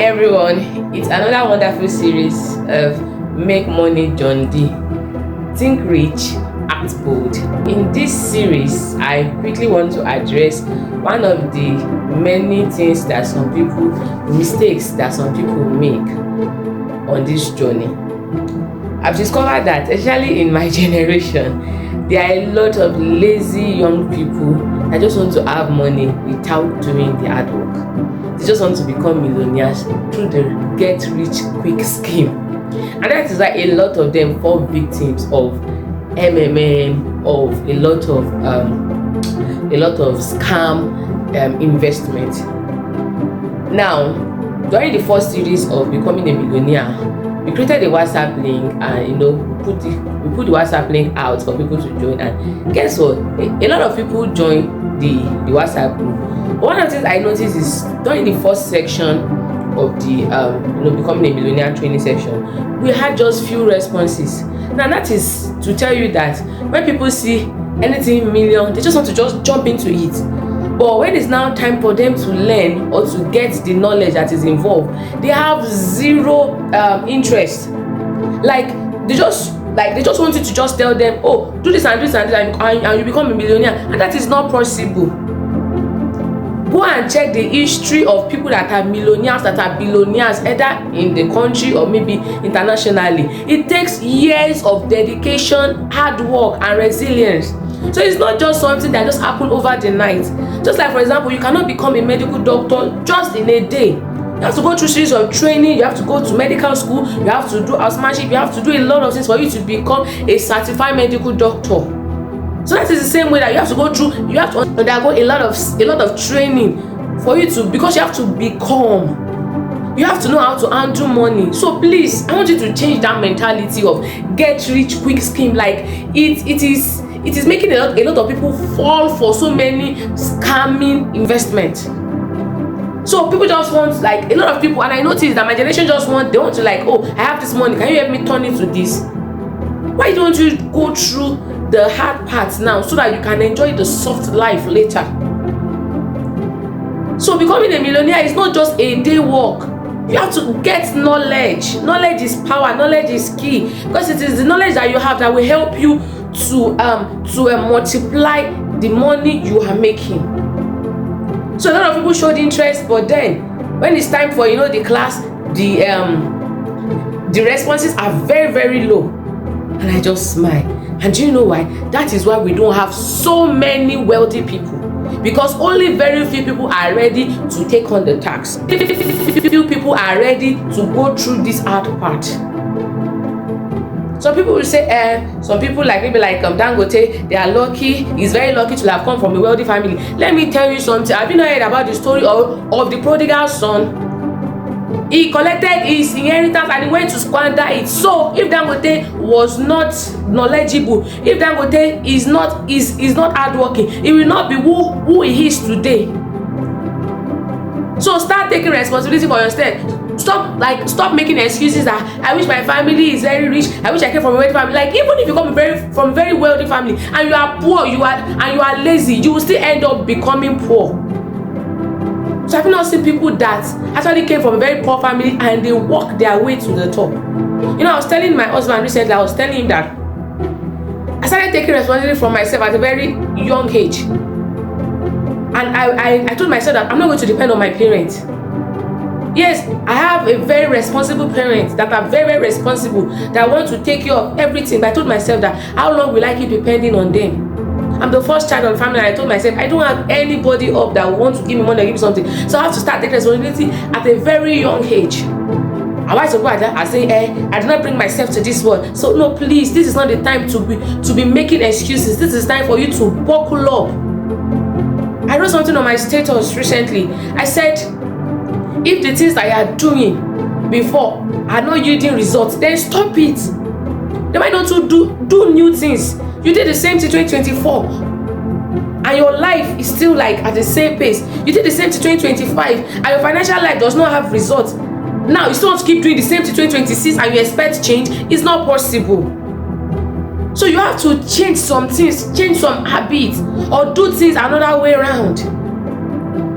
everyone, it's another wonderful series of Make Money John D. Think Rich, Act Bold. In this series, I quickly want to address one of the many things that mistakes that some people make on this journey. I've discovered that, especially in my generation, there are a lot of lazy young people that just want to have money without doing the hard work. They just want to become millionaires through the get rich quick scheme. And that is why a lot of them fall victims of MMM, of a lot of scam investment. Now, during the first series of becoming a millionaire, we created a WhatsApp link and we put the WhatsApp link out for people to join, and guess what? A lot of people joined the WhatsApp group. But one of the things I noticed is during the first section of the becoming a millionaire training section, we had just few responses. Now that is to tell you that when people see anything million, they just want to just jump into it. But when it's now time for them to learn or to get the knowledge that is involved, they have zero interest. They just want you to just tell them, oh, do this and this and this, and you become a millionaire, and that is not possible. Go and check the history of people that are millionaires, that are billionaires, either in the country or maybe internationally. It takes years of dedication, hard work, and resilience. So it's not just something that just happened over the night. Just like, for example, you cannot become a medical doctor just in a day. You have to go through series of training, you have to go to medical school, you have to do housemanship, you have to do a lot of things for you to become a certified medical doctor. So that is the same way that you have to undergo a lot of training for you to, because you have to become. You have to know how to handle money. So please, I want you to change that mentality of get rich quick scheme. Like it is making a lot of people fall for so many scamming investments. So people just want, like, a lot of people, and I noticed that my generation they want to, like, oh, I have this money, can you help me turn it to this? Why don't you go through the hard parts now so that you can enjoy the soft life later? So becoming a millionaire is not just a day work. You have to get knowledge. Knowledge is power. Knowledge is key, because it is the knowledge that you have that will help you to multiply the money you are making. So a lot of people showed interest, but then when it's time for the class, the responses are very, very low, and I just smile. And do you know why? That is why we don't have so many wealthy people, because only very few people are ready to take on the tax. Few people are ready to go through this hard part. Some people will say, some people maybe Dangote, they are lucky. He's very lucky to have come from a wealthy family. Let me tell you something. Have you not heard about the story of the prodigal son? He collected his inheritance and he went to squander it. So if Dangote was not knowledgeable, if Dangote is not hardworking, he will not be who he is today. So start taking responsibility for yourself. Stop making excuses that I wish my family is very rich, I wish I came from a wealthy family. Like, even if you come from a very wealthy family and you are poor, you are lazy, you will still end up becoming poor. So have you not seen people that actually came from a very poor family and they walk their way to the top? I was telling my husband recently, I was telling him that I started taking responsibility for myself at a very young age. And I told myself that I'm not going to depend on my parents. Yes, I have a very responsible parents that are very, very responsible, that want to take care of everything. But I told myself that how long will I keep depending on them? I'm the first child of the family, and I told myself I don't have anybody up that will want to give me money or give me something. So I have to start taking responsibility at a very young age. And why some people are saying, I did not bring myself to this world. So no, please, this is not the time to be making excuses. This is time for you to buckle up. I wrote something on my status recently. I said, if the things that you are doing before are not yielding results, then stop it. Then why don't you do new things? You did the same thing 2024, and your life is still at the same pace. You did the same thing 2025, and your financial life does not have results. Now you still want to keep doing the same thing 2026, and you expect change? It's not possible. So you have to change some things, change some habits, or do things another way around.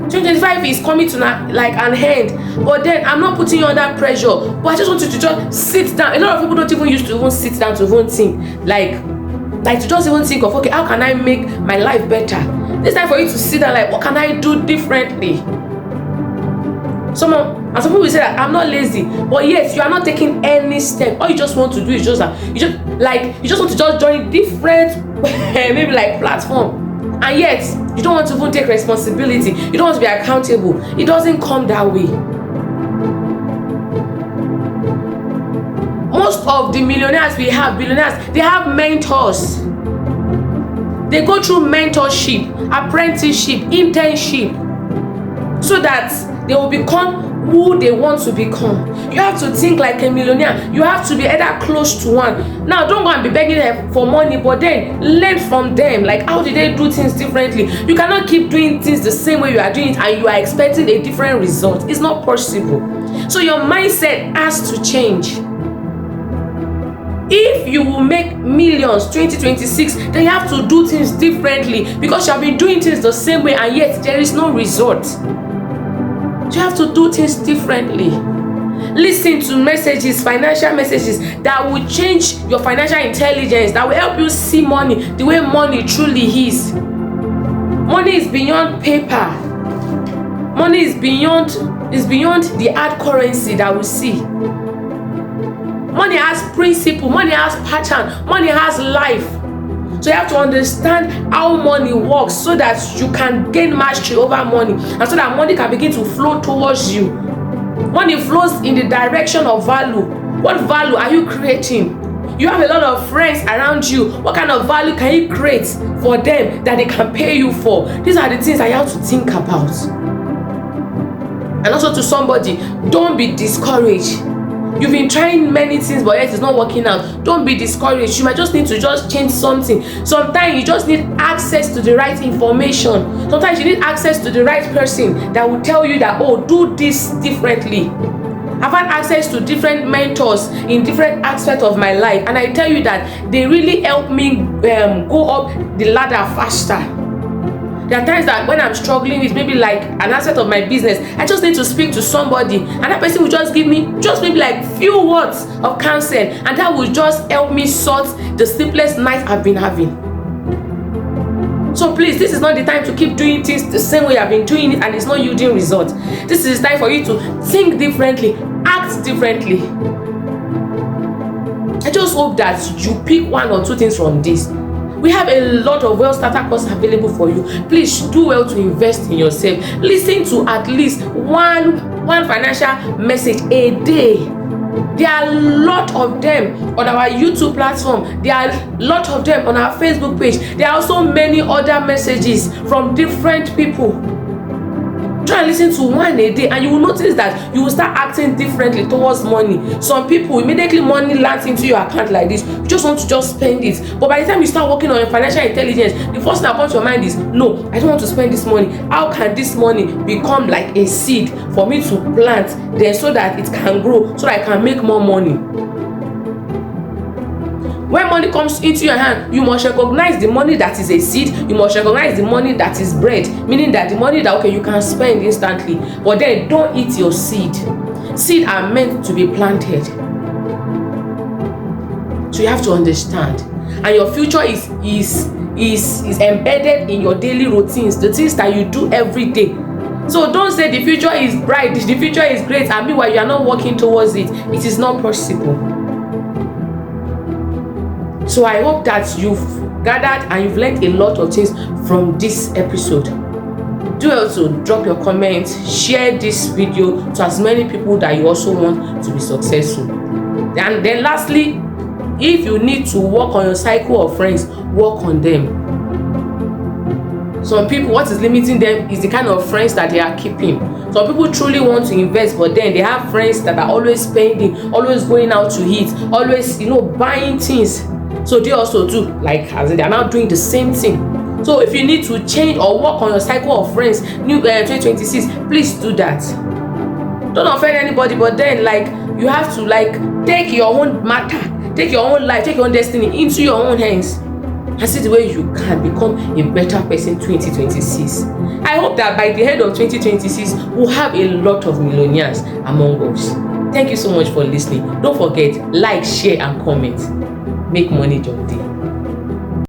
2025 is coming to like an end, but then I'm not putting you under pressure, but I just want you to just sit down. A lot of people don't even used to even sit down to even think, like to just even think of, okay, how can I make my life better? It's time for you to sit down, like, what can I do differently? Some people will say that I'm not lazy, but yes, you are not taking any step. All you just want to do is just that you just want to just join different maybe like platform, and yet you don't want to even take responsibility. You don't want to be accountable. It doesn't come that way. Most of the millionaires we have, billionaires, they have mentors. They go through mentorship, apprenticeship, internship, so that they will become who they want to become. You have to think like a millionaire. You have to be either close to one. Now, don't go and be begging them for money, but then learn from them. Like, how did they do things differently? You cannot keep doing things the same way you are doing it and you are expecting a different result. It's not possible. So your mindset has to change. If you will make millions 2026, then you have to do things differently, because you have been doing things the same way and yet there is no result. You have to do things differently. Listen to messages, financial messages that will change your financial intelligence, that will help you see money the way money truly is. Money is beyond paper. Money is beyond the hard currency that we see. Money has principle, money has pattern, money has life. So you have to understand how money works so that you can gain mastery over money, and so that money can begin to flow towards you. Money flows in the direction of value. What value are you creating? You have a lot of friends around you. What kind of value can you create for them that they can pay you for? These are the things that you have to think about. And also to somebody, don't be discouraged. You've been trying many things, but yet it's not working out. Don't be discouraged. You might just need to just change something. Sometimes you just need access to the right information. Sometimes you need access to the right person that will tell you that, oh, do this differently. I've had access to different mentors in different aspects of my life, and I tell you that they really help me go up the ladder faster. There are times that when I'm struggling with maybe like an aspect of my business, I just need to speak to somebody, and that person will just give me just maybe like few words of counsel, and that will just help me sort the sleepless nights I've been having. So please, this is not the time to keep doing things the same way I've been doing it and it's not yielding results. This is time for you to think differently, act differently. I just hope that you pick one or two things from this. We have a lot of Wealth Starter courses available for you. Please do well to invest in yourself. Listen to at least one financial message a day. There are a lot of them on our YouTube platform. There are a lot of them on our Facebook page. There are also many other messages from different people. Try and listen to one a day, and you will notice that you will start acting differently towards money. Some people, immediately money lands into your account like this, you just want to just spend it. But by the time you start working on your financial intelligence, the first thing that comes to your mind is, no, I don't want to spend this money. How can this money become like a seed for me to plant then, so that it can grow, so that I can make more money? When money comes into your hand, you must recognize the money that is a seed. You must recognize the money that is bread, meaning that the money that, okay, you can spend instantly, but then don't eat your seed. Seeds are meant to be planted. So you have to understand, and your future is embedded in your daily routines, the things that you do every day. So don't say the future is bright, the future is great, and meanwhile you are not working towards it. It is not possible. So I hope that you've gathered and you've learned a lot of things from this episode. Do also drop your comments, share this video to as many people that you also want to be successful. And then lastly, if you need to work on your cycle of friends, work on them. Some people, what is limiting them is the kind of friends that they are keeping. Some people truly want to invest, but then they have friends that are always spending, always going out to eat, always, buying things. So they also do, like, as they are now doing the same thing. So if you need to change or work on your cycle of friends, new 2026, please do that. Don't offend anybody, but then, like, you have to, like, take your own matter, take your own life, take your own destiny into your own hands. and see the way you can become a better person 2026. I hope that by the end of 2026 we'll have a lot of millionaires among us. Thank you so much for listening. Don't forget, like, share and comment. Make money your day.